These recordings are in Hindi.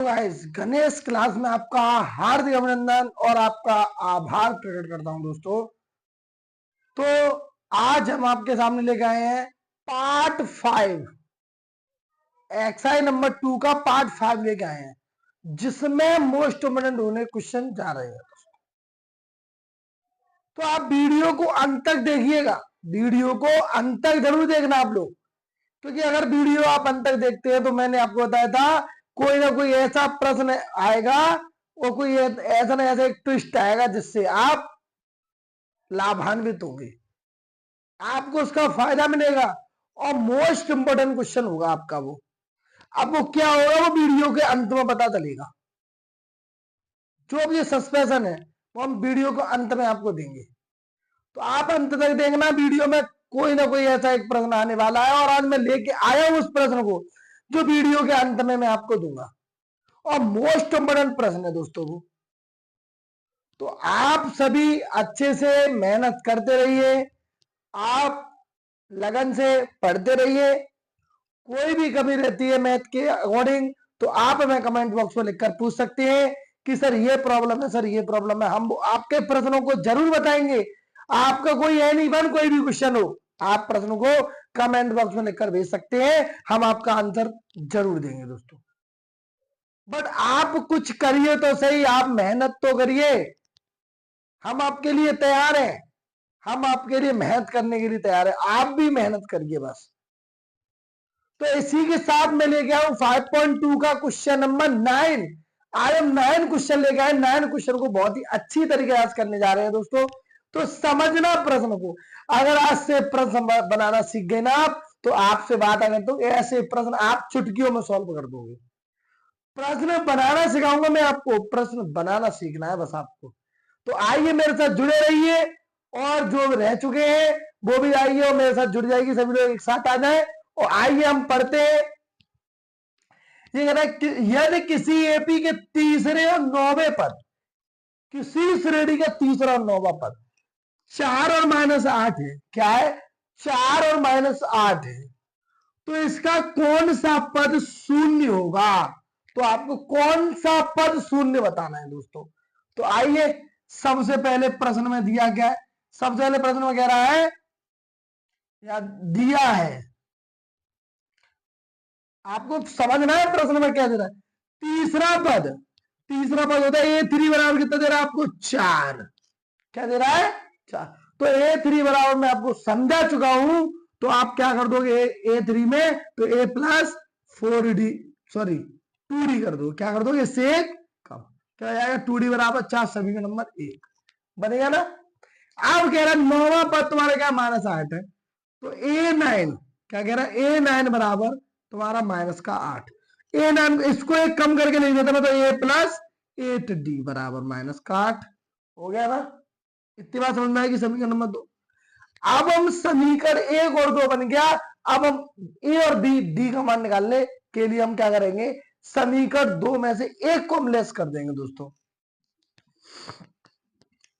गाइस, गणेश क्लास में आपका हार्दिक अभिनंदन और आपका आभार प्रकट करता हूं दोस्तों। तो आज हम आपके सामने लेके आए हैं पार्ट 5, एक्सरसाइज नंबर 2 का पार्ट 5 लेके आए हैं, जिसमें मोस्ट इम्पोर्टेंट होने क्वेश्चन जा रहे हैं। तो आप वीडियो को अंत तक देखिएगा, वीडियो को अंत तक जरूर देखना आप लोग, क्योंकि अगर वीडियो आप अंत तक देखते हैं तो मैंने आपको बताया था कोई ना कोई ऐसा प्रश्न आएगा और कोई ऐसा ना ऐसा एक ट्विस्ट आएगा जिससे आप लाभान्वित होंगे, आपको उसका फायदा मिलेगा और मोस्ट इंपोर्टेंट क्वेश्चन होगा आपका वो। अब वो क्या होगा वो वीडियो के अंत में पता चलेगा। जो भी सस्पेंशन है वो हम वीडियो को अंत में आपको देंगे, तो आप अंत तक देखना। वीडियो में कोई ना कोई ऐसा एक प्रश्न आने वाला है और आज मैं लेके आया हूं उस प्रश्न को जो वीडियो के अंत में मैं आपको दूंगा, और मोस्ट इंपोर्टेंट प्रश्न है दोस्तों वो। तो आप सभी अच्छे से मेहनत करते रहिए, आप लगन से पढ़ते रहिए। कोई भी कमी रहती है मैथ के अकॉर्डिंग तो आप हमें कमेंट बॉक्स में लिखकर पूछ सकते हैं कि सर ये प्रॉब्लम है, सर ये प्रॉब्लम है। हम आपके प्रश्नों को जरूर बताएंगे। आपका कोई एनी वन कोई भी क्वेश्चन हो, आप प्रश्नों को कमेंट बॉक्स में लिखकर भेज सकते हैं, हम आपका आंसर जरूर देंगे दोस्तों। बट आप कुछ करिए तो सही, आप मेहनत तो करिए। हम आपके लिए तैयार हैं, हम आपके लिए मेहनत करने के लिए तैयार है, आप भी मेहनत करिए बस। तो इसी के साथ मैं लेके आऊं 5.2 का क्वेश्चन नंबर 9। आज हम 9 क्वेश्चन लेके आए। 9 क्वेश्चन को बहुत ही अच्छी तरीके से करने जा रहे हैं दोस्तों। तो समझना प्रश्न को, अगर आज से प्रश्न बनाना सीख गए ना आप, तो आपसे बात अगर तो ऐसे प्रश्न आप चुटकियों में सॉल्व कर दोगे। प्रश्न बनाना सिखाऊंगा मैं आपको, प्रश्न बनाना सीखना है बस आपको। तो आइए मेरे साथ जुड़े रहिए, और जो रह चुके हैं वो भी आइए और मेरे साथ जुड़ जाएगी, सभी लोग एक साथ आ जाए। और आइए हम पढ़ते हैं। ये कह रहा है यदि किसी एपी के तीसरे और 9वें पद, किसी श्रेणी का तीसरा और 9वां पद 4 और -8 है। क्या है? 4 और -8 है। तो इसका कौन सा पद शून्य होगा? तो आपको कौन सा पद शून्य बताना है दोस्तों। तो आइए, सबसे पहले प्रश्न में दिया क्या है? सबसे पहले प्रश्न में कह रहा है या दिया है, आपको समझना है प्रश्न में क्या दे रहा है। तीसरा पद होता है A3 बराबर कितना दे रहा है आपको? 4। क्या दे रहा है? 4। तो A3 बराबर मैं आपको समझा चुका हूं, तो आप क्या कर दोगे A3 में? तो A plus 4D, sorry 2D कर दो। क्या कर दोगे? इससे एक कम। क्या जाएगा? 2D बराबर 4, सभी का नंबर 1 बनेगा ना। अब कह रहा है 9वां पद तुम्हारे क्या? -8 है। तो A9, क्या कह रहा है? A9 बराबर तुम्हारा -8। A9 इसको एक कम करके लिख देता ना, तो A प्लस 8D बराबर -8 हो गया ना। इतनी बात समझ में आएगी। समीकरण नंबर 2। अब हम समीकरण 1 और 2 बन गया। अब हम ए और बी, डी का मान निकालने के लिए हम क्या करेंगे? समीकरण 2 में से एक को हम लेस कर देंगे दोस्तों।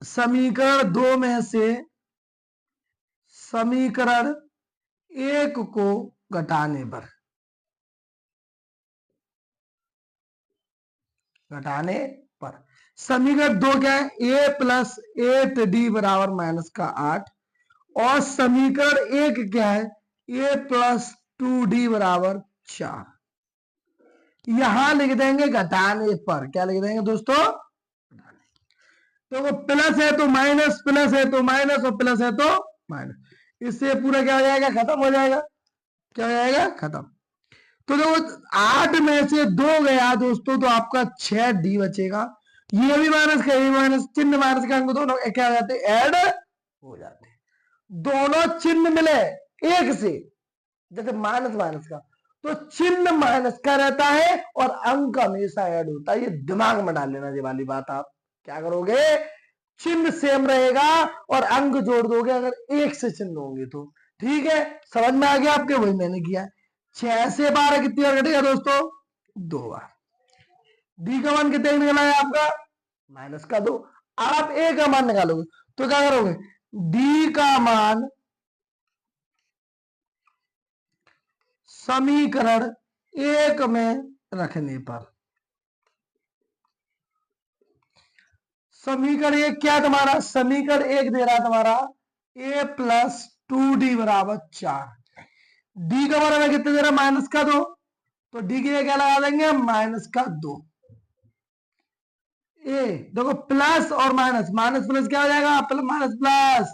समीकरण 2 में से समीकरण 1 को घटाने पर समीकरण 2 क्या है? A प्लस 8D बराबर -8। और समीकरण 1 क्या है? A प्लस 2D बराबर 4। यहां लिख देंगे घटाने पर। क्या लिख देंगे दोस्तों? तो वो प्लस है तो माइनस, प्लस है तो माइनस, और प्लस है तो माइनस। इससे पूरा क्या हो जाएगा? खत्म हो जाएगा। क्या हो जाएगा? खत्म। तो देखो 8 में से 2 गया दोस्तों, तो आपका 6D बचेगा। ये भी माइनस का, ये माइनस, चिन्ह माइनस का अंक दोनों क्या हो जाते? ऐड हो जाते। दोनों चिन्ह मिले एक से, जैसे माइनस माइनस का, तो चिन्ह माइनस का रहता है और अंक हमेशा ऐड होता है। ये दिमाग में डाल लेना ये वाली बात। आप क्या करोगे? चिन्ह सेम रहेगा और अंक जोड़ दोगे अगर एक से चिन्ह होंगे तो। ठीक है, समझ में आ गया आपके? वही मैंने किया। 6 से 12 कितनी बार घटेगा दोस्तों? 2 बार। डी का मान कितने निकला है आपका? -2। आप ए का मान निकालोगे तो क्या करोगे? डी का मान समीकरण 1 में रखने पर समीकरण एक क्या है तुम्हारा, समीकरण एक दे रहा है तुम्हारा a प्लस 2d बराबर 4। डी का बराबर कितने दे रहा है, -2, तो डी की जगह क्या लगा देंगे, -2। ए देखो प्लस और माइनस, माइनस प्लस क्या हो जाएगा, माइनस प्लस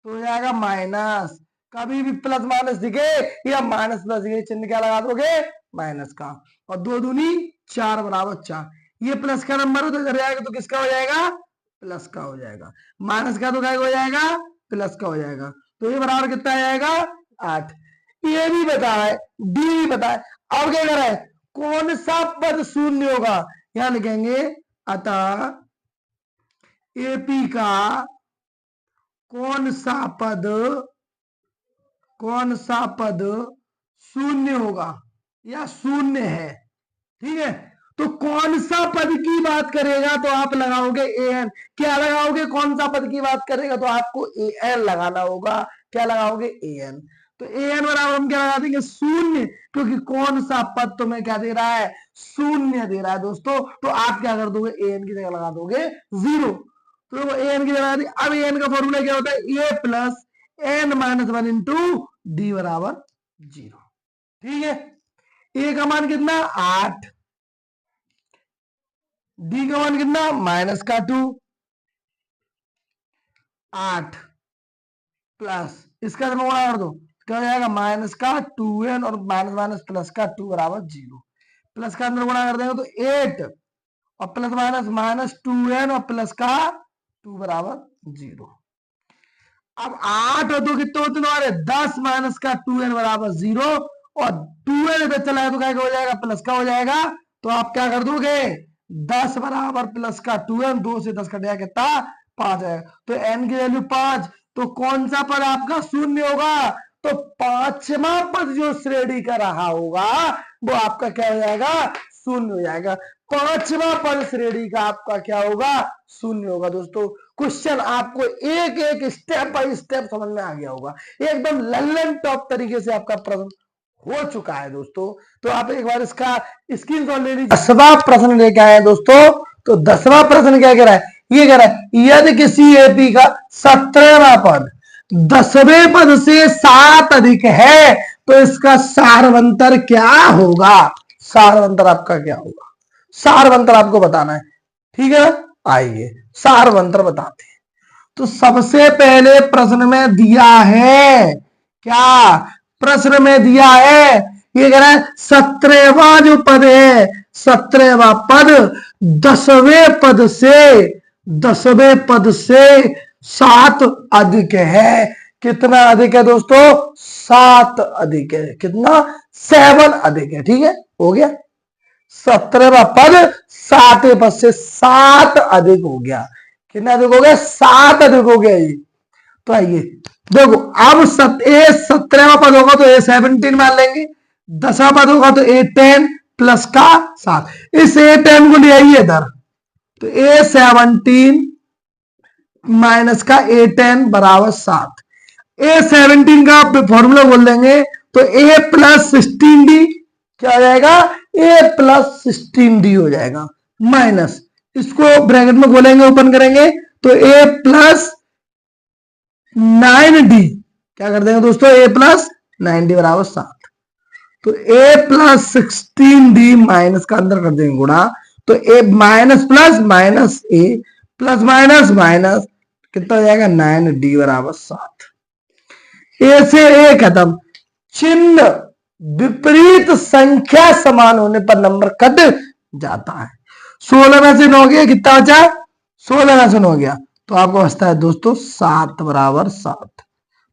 तो हो जाएगा माइनस। कभी भी प्लस माइनस दिखे या माइनस प्लस दिखे, चिन्ह क्या लगा दोगे, माइनस का। और 2 दूनी 4 बराबर 4। ये प्लस का नंबर हो तो इधर जाएगा तो किसका हो जाएगा, प्लस का हो जाएगा। माइनस का तो क्या हो जाएगा, प्लस का हो जाएगा। तो ये बराबर कितना आ जाएगा, 8। ये भी बता है, डी भी बता है। अब क्या कर रहा है, कौन सा पद शून्य होगा, यहां लिखेंगे अतः एपी का कौन सा पद शून्य होगा या शून्य है। ठीक है, तो कौन सा पद की बात करेगा तो आप लगाओगे एन। क्या लगाओगे, कौन सा पद की बात करेगा तो आपको एन लगाना होगा। क्या लगाओगे, एन। तो एन बराबर हम क्या लगा देंगे, शून्य, क्योंकि कौन सा पद तुम्हें क्या दे रहा है, शून्य दे रहा है दोस्तों। तो आप क्या कर दोगे, एन की जगह लगा दोगे 0। तो एन की जगह दी। अब एन का फॉर्मूला क्या होता है, A plus N minus 1 into D बराबर 0। ठीक है, ए का मान कितना 8, डी का मान कितना -2, 8 प्लस इसका गुणा कर दो, क्या हो जाएगा -2n और माइनस माइनस प्लस का 2 बराबर 0। प्लस का अंदर गुणा कर देंगे तो 8 और प्लस माइनस -2n और प्लस का 2 बराबर 0। अब 8 और 2 कितने होते हैं, 10 माइनस का 2n बराबर 0 और 2n इधर चला है तो क्या हो जाएगा, प्लस का हो जाएगा। तो आप क्या कर दोगे, 10 बराबर प्लस का 2n, 2 से 10 कट जाएगा कितना, 5 है। तो n की वैल्यू 5। तो कौन सा पद आपका शून्य होगा, तो पांचवा पद जो श्रेणी का रहा होगा वो आपका क्या हो जाएगा, शून्य हो जाएगा। पांचवा पद श्रेणी का आपका क्या होगा, शून्य होगा। दोस्तों क्वेश्चन आपको एक एक स्टेप बाय स्टेप समझ में आ गया होगा, एकदम लल्लन टॉप तरीके से आपका प्रश्न हो चुका है दोस्तों। तो आप एक बार इसका स्क्रीनशॉट ले लीजिए। 10वां प्रश्न लेके आए हैं दोस्तों। तो 10वां प्रश्न क्या कह रहा है, ये कह रहा है यदि किसी एपी का 17वां पद 10वें पद से 7 अधिक है तो इसका सारवंतर क्या होगा। सारवंतर आपका क्या होगा, सारवंतर आपको बताना है। ठीक है, आइए सारवंतर बताते हैं। तो सबसे पहले प्रश्न में दिया है, क्या प्रश्न में दिया है, ये कह रहा है 17वां जो पद है, 17वां पद 10वें पद से 7 अधिक है। कितना अधिक है दोस्तों, 7 अधिक है। कितना, 7 अधिक है। ठीक है, हो गया। 17वां पद 7वें पद से 7 अधिक हो गया। कितना अधिक हो गया, 7 अधिक हो गया ये। तो आइए देखो, अब 17वां पद होगा तो A17 मान लेंगे, 10वां पद होगा तो A10 प्लस का 7। इस A10 को ले आइए इधर, तो A17 माइनस का A10 बराबर 7। A17 का फॉर्मूला बोल देंगे तो A प्लस 16D क्या हो जाएगा, A प्लस 16D हो जाएगा, माइनस इसको ब्रैकेट में खोलेंगे, ओपन करेंगे तो A प्लस 9D क्या कर देंगे दोस्तों, A प्लस 9D बराबर 7। तो A प्लस 16D माइनस का अंदर कर देंगे गुणा, तो A minus plus minus A plus minus minus कितना हो जाएगा, 9D बराबर 7। A से A खत्म, चिन्ह विपरीत संख्या समान होने पर नंबर कट जाता है। 16 में से 9 गया, कितना बचा, 16 में से 9 गया, तो आपको बचता है दोस्तों 7 बराबर 7।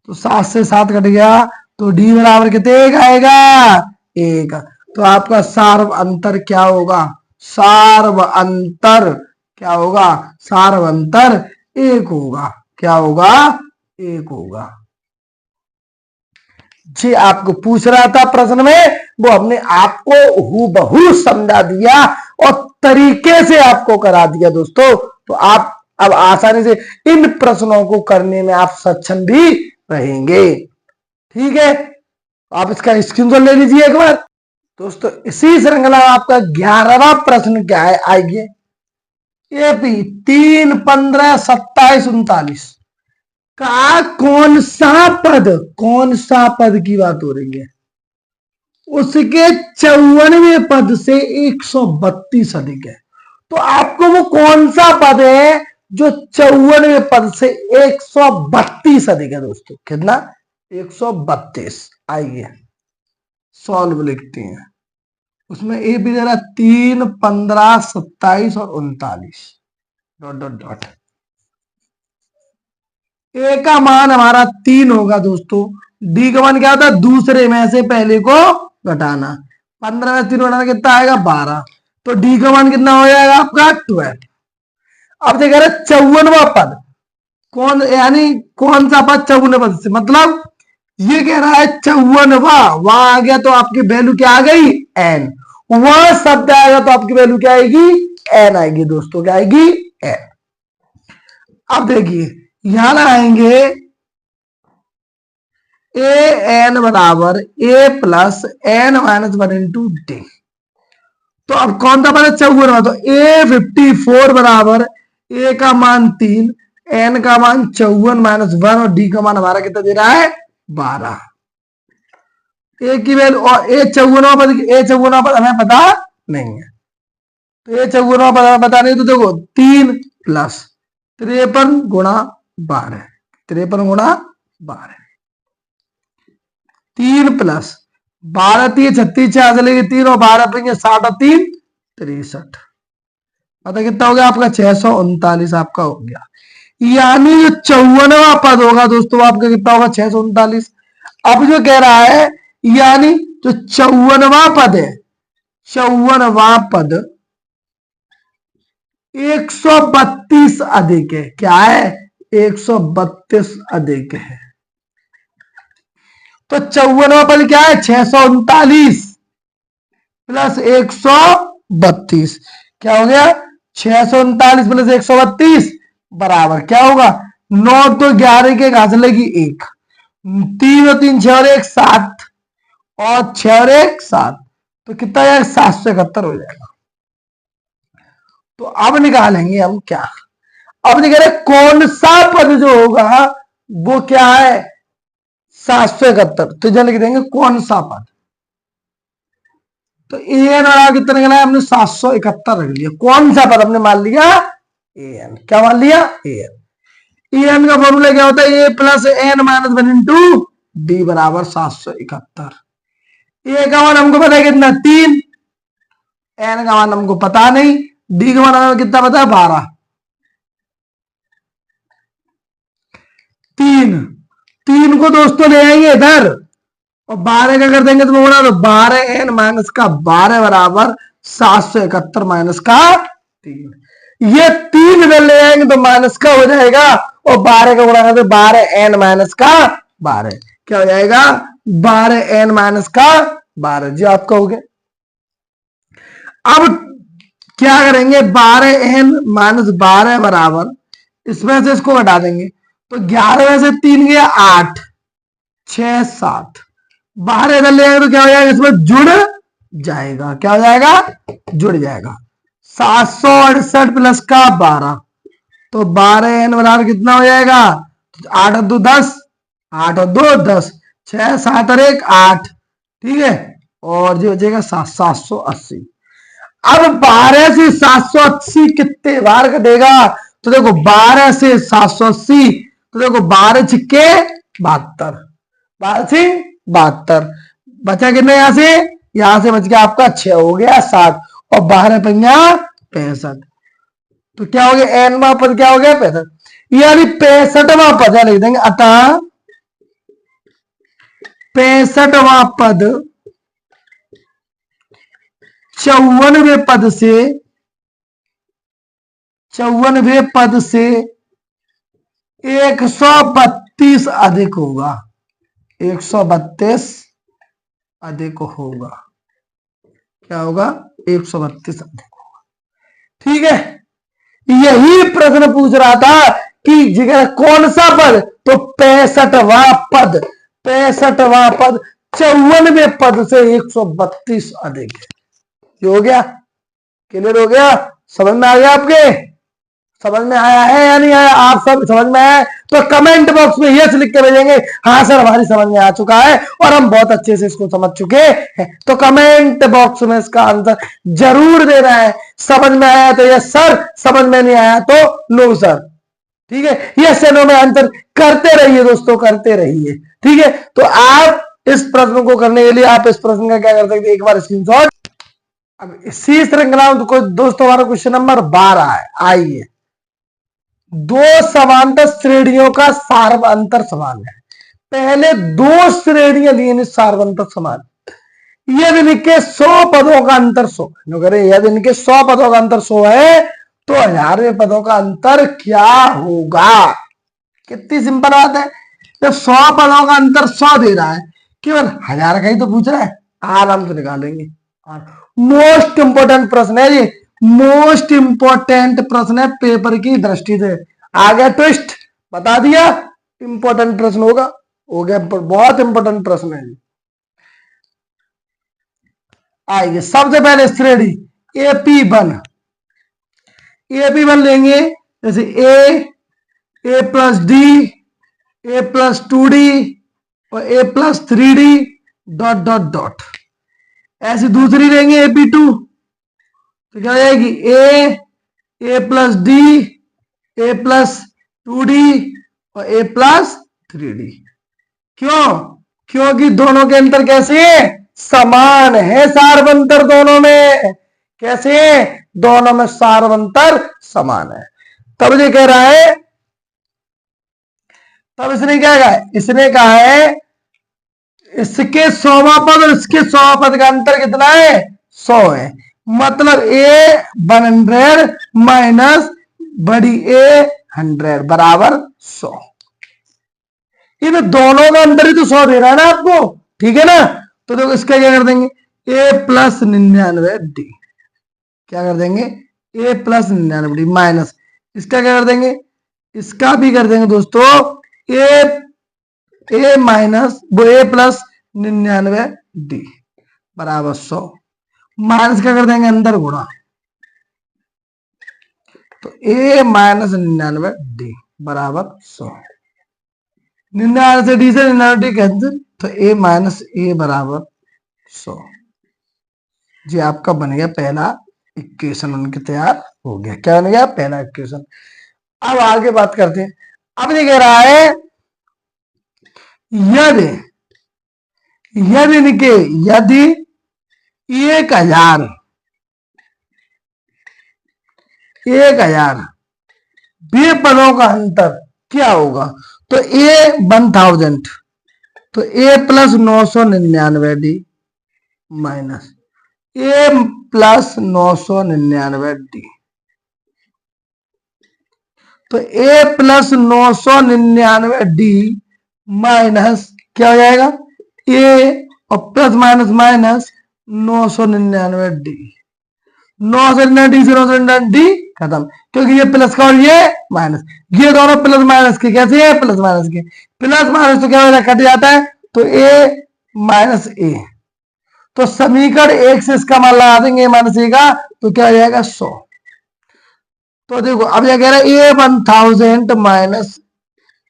तो 7 से 7 कट गया तो D बराबर कितने, 1 आएगा, 1। तो आपका सार्व अंतर क्या होगा, सार्व अंतर क्या होगा, सार्व अंतर 1 होगा। क्या होगा, 1 होगा। जी आपको पूछ रहा था प्रश्न में, वो हमने आपको हूबहू समझा दिया और तरीके से आपको करा दिया दोस्तों। तो आप अब आसानी से इन प्रश्नों को करने में आप सक्षम भी रहेंगे। ठीक है, आप इसका स्क्रीनशॉट ले लीजिए एक बार। दोस्तों इसी श्रृंखला में आपका 11वां प्रश्न क्या है, आइए एपी 3, 15, 27, 39 का कौन सा पद की बात हो रही है? उसके 54वें पद से 132 अधिक है। तो आपको वो कौन सा पद है जो 54वें पद से 132 अधिक है दोस्तों? कितना? 132। आइए सॉल्व लिखते हैं। उसमें ए भी दे रहा 3, 15, 27 और 39 डॉट डॉट डॉट। ए का मान हमारा 3 होगा दोस्तों। डी का मान क्या होता है? दूसरे में से पहले को घटाना। 15 में 3 घटाना कितना आएगा? 12। तो डी का मान कितना हो जाएगा आपका? 12। अब देख रहे 54वां पद कौन, यानी कौन सा पद 54वें पद से? मतलब ये कह रहा है 54वां, वहां आ गया तो आपकी वैल्यू क्या आ गई? एन। वहां शब्द आएगा तो आपकी वैल्यू क्या आएगी? एन आएगी दोस्तों। क्या आएगी? एन। अब देखिए यहां आएंगे ए एन बराबर A plus N minus 1 into D. तो अब कौन सा पद? 54वां। तो ए 54 बराबर ए का मान 3, एन का मान 54 माइनस 1 और डी का मान हमारा कितना दे रहा है? 12। ए की वैल्यू और ए 54वां पद हमें पता नहीं है। तो ए 54वां पद हमें पता नहीं, तो देखो 3 प्लस 53 गुणा 12, 53 गुणा 12, 3 प्लस 12 3 36, 4 चलेगी 3 और 12 पेंगे 60 और 3 63। पता कितना हो गया आपका? 639 आपका हो गया। यानी जो 54वां पद होगा दोस्तों आपका कितना होगा? 639। अब जो कह रहा है यानी जो 54वां पद है, 54वां पद 132 अधिक है। क्या है? 132 अधिक है। तो 54वां पद क्या है? 639 प्लस 132। क्या हो गया? 639 प्लस 132 बराबर क्या होगा? 9 तो 11 के घास लगी 1, 3 और 3 6 और 1 7 और 6 और 1 7। तो कितना जाएगा? 771 हो जाएगा। तो अब निकालेंगे हम क्या? अब निकाले कौन सा पद जो होगा वो क्या है? 771। तो जल्द लिख देंगे कौन सा पद। तो एन और कितना निकला है? हमने 771 रख लिया। कौन सा पद हमने मान लिया? एन। क्या मान लिया? एन। एन का फॉर्मूला क्या होता है? A plus N minus 1 into D बराबर 771। ए का मान हमको पता है कितना? 3। एन का मान हमको पता नहीं। डी का मान हमें कितना पता है? 12। 3 को दोस्तों ले आएंगे इधर और 12 का कर देंगे तो बोला तो 12 एन माइनस का 12 बराबर 771 माइनस का 3। ये 3 इधर ले आएंगे तो माइनस का हो जाएगा और 12 का गुणा करते 12 एन माइनस का 12। क्या हो जाएगा? 12 एन माइनस का 12 जी आपका हो गया। अब क्या करेंगे? 12 एन माइनस 12 बराबर इसमें से इसको घटा देंगे तो 11 में से 3 गया 8, 6 7, 12 इधर ले आएंगे तो क्या हो जाएगा? इसमें जुड़ जाएगा। क्या हो जाएगा? जुड़ जाएगा। 768 प्लस का 12 तो 12 एन बराबर कितना हो जाएगा? 8 और 2 10, 8 और 2 10, 6 7 और 1 8। ठीक है। और जो बचेगा 780। अब 12 से 780 कितने बार कटेगा? तो देखो 12 से 780 तो देखो 12 छिक्के 72, 12 से 72 बचा कितना? यहां से बच गया आपका 6 हो गया 7 और 12 पंजा 65। तो क्या हो गया? एनवां पद क्या हो गया? 65। यानी 65वां पद लिख देंगे। अतः 65वां पद 54वें पद से 132 अधिक होगा। 132 अधिक होगा। क्या होगा? 132 अधिक होगा। ठीक है। यही प्रश्न पूछ रहा था कि जगह कौन सा पद? तो 65वां पद। 65वां पद 54वें पद से 132 अधिक है। हो गया? क्लियर हो गया? समझ में आ गया आपके? समझ में आया है या नहीं आया? आप सब समझ में आया तो कमेंट बॉक्स में यस लिख के भेजेंगे, हाँ सर हमारी समझ में आ चुका है और हम बहुत अच्छे से इसको समझ चुके हैं। तो कमेंट बॉक्स में इसका आंसर जरूर देना है। समझ में आया तो यस सर, समझ में नहीं आया तो नो सर। ठीक है, यस या नो में आंसर करते रहिए दोस्तों, करते रहिए। ठीक है, तो आप इस प्रश्न को करने के लिए आप इस प्रश्न का क्या कर सकते हैं, एक बार स्क्रीनशॉट। अब इसी श्रृंखला में तो दोस्तों हमारा क्वेश्चन नंबर 12 है। आइए, दो समांतर श्रेणियों का सार्वअंतर समान है। पहले दो श्रेणियां दी सार्वअंतर समान, यदि इनके 100 पदों का अंतर 100, यदि इनके 100 पदों का अंतर 100 है तो 1000वें पदों का अंतर क्या होगा? कितनी सिंपल बात है। जब 100 पदों का अंतर 100 दे रहा है, केवल 1000 का ही तो पूछ रहा है, आराम से निकालेंगे। मोस्ट इंपोर्टेंट प्रश्न है ये, मोस्ट इंपोर्टेंट प्रश्न है पेपर की दृष्टि से। आ गया ट्विस्ट, बता दिया इंपोर्टेंट प्रश्न होगा, हो गया, बहुत इंपोर्टेंट प्रश्न है। आइए, सबसे पहले श्रेणी AP1, AP1 लेंगे, जैसे A प्लस डी, A+2D और A+3D डॉट डॉट डॉट। ऐसी दूसरी लेंगे AP2, तो क्या हो जाएगी A+D, A+2D और A+3D। क्यों? क्योंकि दोनों के अंतर कैसे है? समान है सार्वंतर दोनों में। कैसे है? दोनों में सार्वंतर समान है। तब ये कह रहा है, तब इसने क्या कहा है? इसने कहा है इसके 100वां पद और इसके 100वां पद का अंतर कितना है? 100 है। मतलब A100 माइनस बड़ी A100 बराबर 100। इन दोनों का अंतर ही तो 100 दे रहा है ना आपको, ठीक है ना? तो देखो इसका क्या कर देंगे, A+99D। क्या कर देंगे? A+99D माइनस इसका क्या कर देंगे? इसका भी कर देंगे दोस्तों A माइनस वो A+99D बराबर 100। माइनस क्या कर देंगे? अंदर गुणा, तो A-99D बराबर 100। 99 से D से 99D कैंसिल, तो A-A बराबर 100। जी आपका बन गया पहला इक्वेशन, उनके तैयार हो गया। क्या बन गया? पहला इक्वेशन। अब आगे बात करते हैं। अब ये कह रहा है यदि इनके यदि 1000 बे पदों का अंतर क्या होगा? तो A1000, तो A+999D माइनस A+999D, तो A+999D माइनस क्या हो जाएगा? A और plus minus minus 999D, 999D से 999D खत्म, क्योंकि ये प्लस का और ये माइनस, ये दोनों प्लस माइनस के। कैसे है? प्लस माइनस के। प्लस माइनस तो क्या हो जाता है? कट जाता है, तो A माइनस A। तो समीकरण 1 से इसका मान लगा देंगे -A का, तो क्या हो जाएगा? 100। तो देखो अब क्या कह रहा है, A1000 माइनस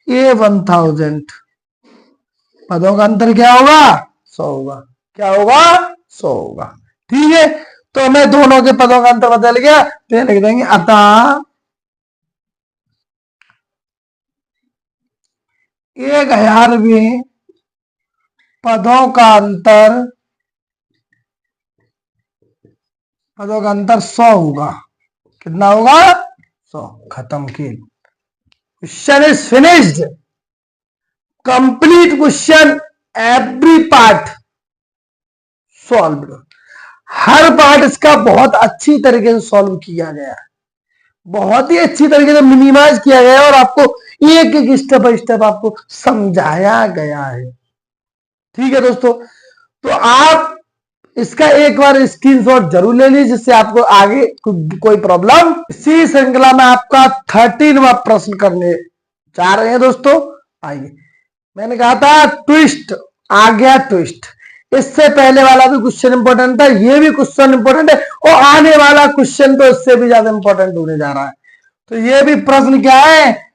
A1000 पदों का अंतर क्या होगा? 100 होगा। क्या होगा? 100 होगा। ठीक है, तो हमें दोनों के पदों का अंतर बदल गया, तो ये लिख देंगे अतः 1000वें पदों का अंतर 100 होगा। कितना होगा? 100। खत्म की, question is finished. Complete question, every part solved. Her part इसका बहुत अच्छी तरीके से सॉल्व किया गया है, बहुत ही अच्छी तरीके से मिनिमाइज किया गया है और आपको एक एक स्टेप बाय स्टेप आपको समझाया गया है। ठीक है दोस्तों, तो आप इसका एक बार स्क्रीनशॉट जरूर ले लीजिए, जिससे आपको आगे कोई प्रॉब्लम। इसी श्रृंखला में आपका 13वां प्रश्न करने जा रहे हैं दोस्तों। आइए, मैंने कहा था ट्विस्ट, आ गया ट्विस्ट। इससे पहले वाला भी क्वेश्चन इंपॉर्टेंट था, ये भी क्वेश्चन इंपॉर्टेंट है और आने वाला क्वेश्चन तो इससे भी ज्यादा इंपॉर्टेंट होने जा रहा है। तो ये भी प्रश्न क्या है,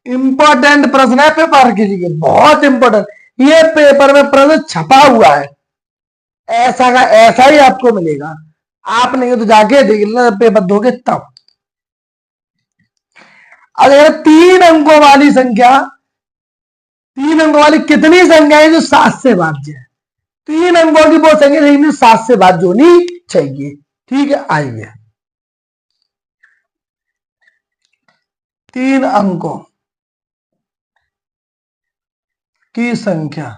इंपॉर्टेंट प्रश्न है पेपर के लिए, बहुत इंपॉर्टेंट। ये पेपर में प्रश्न छपा हुआ है, ऐसा का ऐसा ही आपको मिलेगा। आप नहीं तो जाके देख लेना पेपर दोगे तब। अगर 3 अंकों वाली संख्या, 3 अंकों वाली कितनी संख्या है जो 7 से भाज्य है? 3 अंकों की वो संख्या लेकिन 7 से भाज्य होनी चाहिए। ठीक है, आइए 3 अंकों की संख्या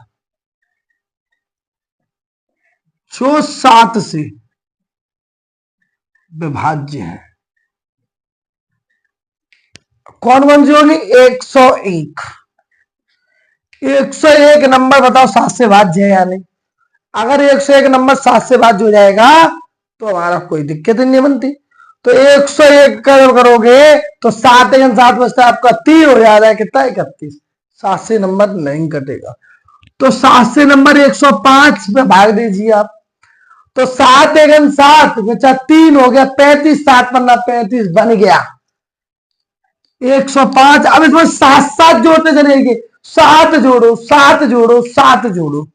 जो 7 से विभाज्य है, कौन कौन सी होगी? 101। 101 नंबर बताओ 7 से भाज्य है या नहीं? अगर 101 नंबर 7 से भाज्य हो जाएगा तो हमारा कोई दिक्कत नहीं बनती। तो 101 करोगे तो 7 1 7 बचता है आपका 3 हो जाता है कितना? 31। 7 से नंबर नहीं कटेगा। तो 7 से नंबर 105 पे भाग दीजिए आप। तो 7 1 7 बचा 3 हो गया 35। 7 पन्ना 35 बन गया 105। अब इसमें 7 7 जोड़ते चलेंगे। 7 जोड़ो 7 जोड़ो 7 जोड़ो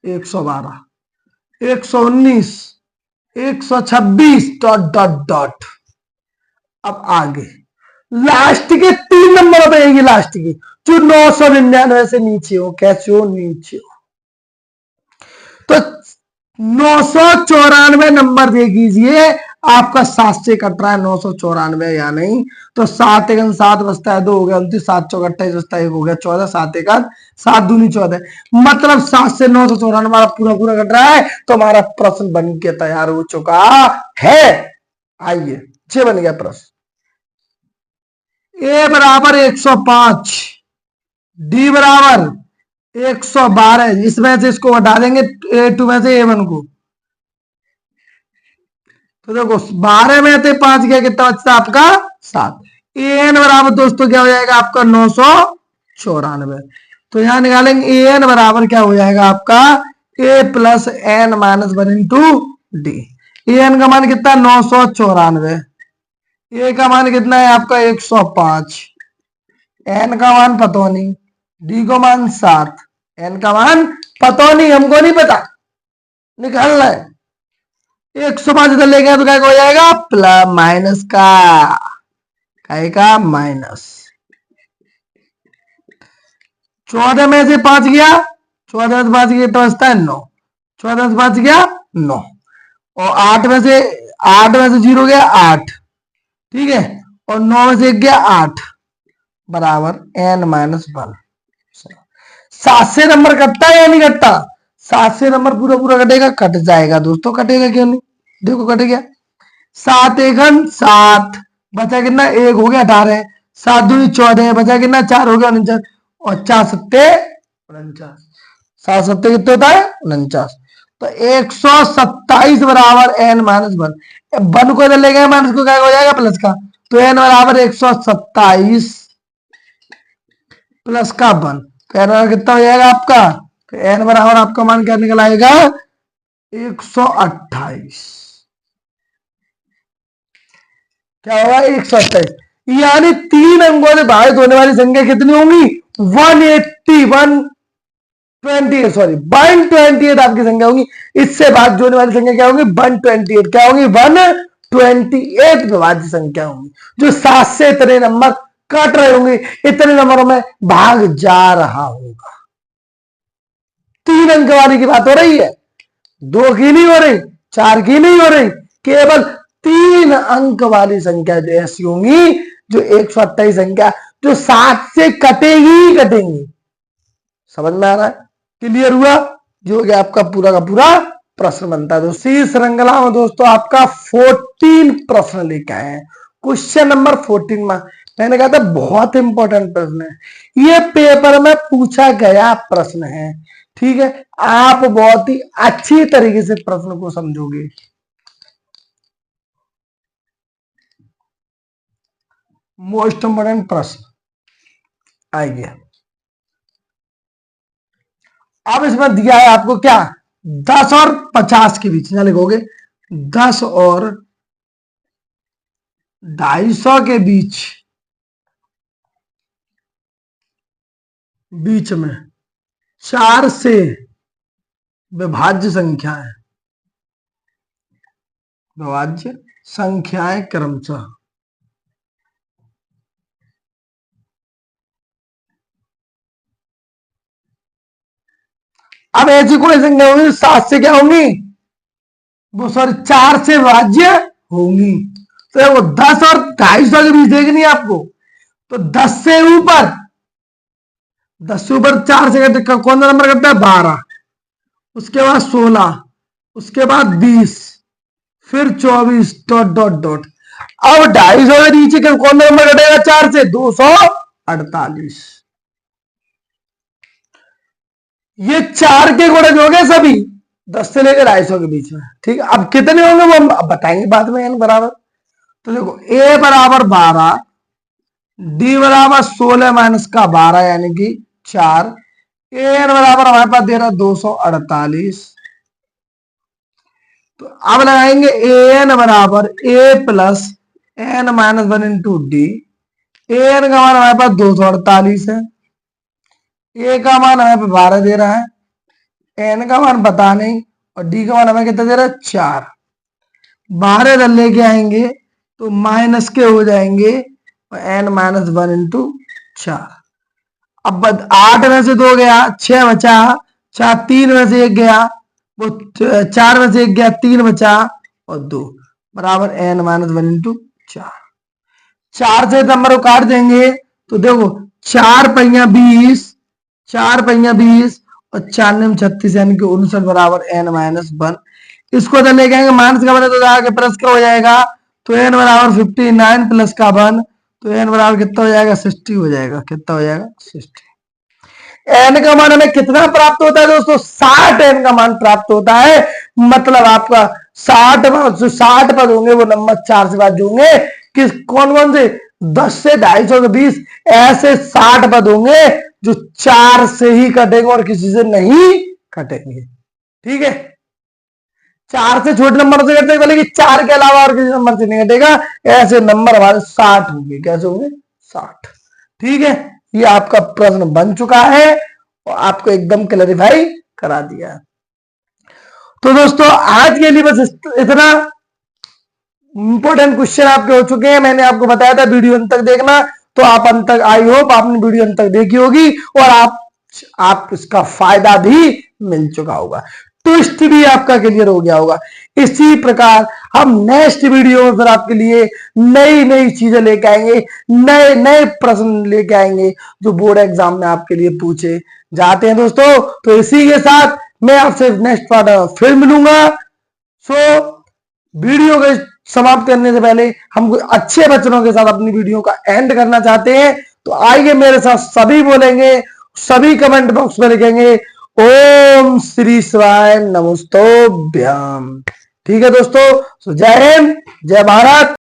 112 119 126 डॉट डॉट डॉट। अब आगे लास्ट के 3 नंबर बताएंगे, लास्ट की जो 999 से नीचे हो। कैसे हो? नीचे हो। तो 994 नंबर दे दीजिए। आपका 7 से कट रहा है 994 या नहीं? तो 7 1 7 बचता है 2 हो गया 29। 7 चौक 28 बचता है 1 हो गया 14। 7 1 7 दूनी 14। मतलब 7 से 994 हमारा पूरा पूरा कट रहा है। तो हमारा प्रश्न बन के तैयार हो चुका है। आइए ये बन गया प्रश्न। ए बराबर 105, डी बराबर 112। इसमें से इसको हटा देंगे A2 में से A1 को। तो देखो 12 में से 5 गया कितना बचता है आपका? 7। एन बराबर दोस्तों क्या हो जाएगा आपका? 994। तो यहां निकालेंगे एन बराबर क्या हो जाएगा आपका? A plus N minus 1 into D. N का मान कितना? 994। ए का मान कितना है आपका? 105। एन का मान पता नहीं, डी को मान 7, एन का मान पता नहीं, हमको नहीं पता, निकालना है। 105 इधर ले गए तो क्या हो जाएगा? प्लस माइनस का माइनस। 14 में से 5 गया, 14 में से 5 गया तो बचता है 9। 14 में से 5 गया 9 और 8 में से 0 गया 8। ठीक है, और 9 में से 1 गया 8 बराबर n माइनस 1। 7 से नंबर कटता है या नहीं कटता? 7 से नंबर पूरा पूरा कटेगा? कट जाएगा दोस्तों, कटेगा क्यों नहीं? देखो कट गया। 7 1 7 बचा कितना? 1 हो गया 18। 7 दूनी 14 बचा कितना? 4 हो गया 49 और 4 सत्ते 49। 7 सत्ते कितने होता है? 49। तो 127 बराबर n माइनस 1। 1 को इधर ले गए माइनस को क्या हो जाएगा? प्लस का। तो n बराबर 127 प्लस का 1। तो n बराबर कितना हो जाएगा आपका? तो n बराबर आपका मान क्या निकल आएगा? 128। क्या होगा? 128। यानी 3 अंकों से भाजित होने वाली संख्या कितनी होंगी? 180 128 सॉरी 128 आपकी संख्या होगी। इससे भाज्य होने वाली संख्या क्या होगी? 128। क्या होगी? 128 विभाज्य संख्या होंगी जो 7 से इतने नंबर कट रहे होंगे, इतने नंबरों में भाग जा रहा होगा। 3 अंक वाली की बात हो रही है, 2 की नहीं हो रही, 4 की नहीं हो रही, केवल 3 अंक वाली संख्या जो ऐसी होंगी जो 128 संख्या जो 7 से कटेगी ही कटेंगी। समझ में आ रहा है? क्लियर हुआ? जो कि आपका पूरा का पूरा प्रश्न बनता है। दोस्तों इस श्रृंखला में दोस्तों आपका 14 प्रश्न लेकर आए हैं। क्वेश्चन नंबर 14 में मैंने कहा था बहुत इंपॉर्टेंट प्रश्न है, ये पेपर में पूछा गया प्रश्न है। ठीक है, आप बहुत ही अच्छी तरीके से प्रश्न को समझोगे। मोस्ट इंपोर्टेंट प्रश्न आइए। अब इसमें दिया है आपको क्या? 10 और 50 के बीच, क्या लिखोगे? 10 और 250 के बीच में 4 से विभाज्य संख्याएं क्रमशः। अब ऐसी कोई संख्या होंगी 7 से क्या होंगी, वो सॉरी 4 से विभाज्य होंगी। तो देखो 10 और 250 के बीच देखनी है आपको, तो 10 से ऊपर 4 से कौन सा नंबर करता है 12, उसके बाद 16, उसके बाद 20, फिर 24 डॉट डॉट डॉट। अब 250 के नीचे कौन सा नंबर कटेगा 4 से 248। ये 4 के गुणज हो गए सभी 10 से लेकर 250 के बीच में। ठीक है, अब कितने होंगे वो हम बताएंगे बाद में। n बराबर, तो देखो a बराबर 12, d बराबर 16 माइनस का 12 यानी कि 4, an बराबर हमारे पास दे रहा 248। तो अब लगाएंगे an बराबर a plus n minus 1 into D. an का मान हमारे पास 248 है, a का मान हमें 12 दे रहा है, n का मान पता नहीं, और d का मान हमें कितना दे रहा है 4। 12 इधर लेके आएंगे तो माइनस के हो जाएंगे, और n माइनस 1 इंटू 4। अब 8 में से 2 गया, 6 बचा, 4 3 में से 1 गया, वो 4 में से 1 गया, 3 बचा, और 2 बराबर n माइनस 1 इंटू 4। 4 से नंबर को काट देंगे तो देखो 4 पहिया 20, 4 पहिया 20 और 4 में 36 यानी कि 59 बराबर n माइनस 1। इसको तो लेके आएंगे माइनस का बने तो आगे प्लस का हो जाएगा, तो n बराबर 59 प्लस का 1, तो n बराबर कितना हो जाएगा 60 हो जाएगा। कितना हो जाएगा 60। n का मान हमें कितना प्राप्त होता है दोस्तों 60 n का मान प्राप्त होता है। मतलब आपका 60 पद होंगे वो नंबर 4 से भाज्य होंगे। किस कौन कौन से 10 से 250 के 20 ऐसे 60 पद होंगे जो 4 से ही कटेंगे और किसी से नहीं कटेंगे। ठीक है, 4 से छोटे नंबर से कटेगा लेकिन 4 के अलावा और किसी नंबर से नहीं कटेगा। ऐसे नंबर हमारे 60 होंगे। कैसे होंगे 60। ठीक है, ये आपका प्रश्न बन चुका है और आपको एकदम क्लैरिफाई करा दिया है। तो दोस्तों आज के लिए बस इतना इंपॉर्टेंट क्वेश्चन आपके हो चुके हैं। मैंने आपको बताया था वीडियो अंत तक देखना, तो आप अंत तक, आई होप आपने वीडियो अंत तक देखी होगी और आप इसका फायदा भी मिल चुका होगा, ट्विस्ट भी आपका क्लियर हो गया होगा। इसी प्रकार हम नेक्स्ट वीडियो में फिर आपके लिए नई नई चीजें लेके आएंगे, नए नए प्रश्न लेके आएंगे जो बोर्ड एग्जाम में आपके लिए पूछे जाते हैं दोस्तों। तो इसी के साथ मैं आपसे नेक्स्ट पार्ट फिर मिलूंगा। सो वीडियो को समाप्त करने से पहले हम अच्छे वचनों के साथ अपनी वीडियो का एंड करना चाहते हैं, तो आइए मेरे साथ सभी बोलेंगे, सभी कमेंट बॉक्स में लिखेंगे ओम श्री शिवाय नमस्तोभ्याम। ठीक है दोस्तों, जय हिंद, जय भारत।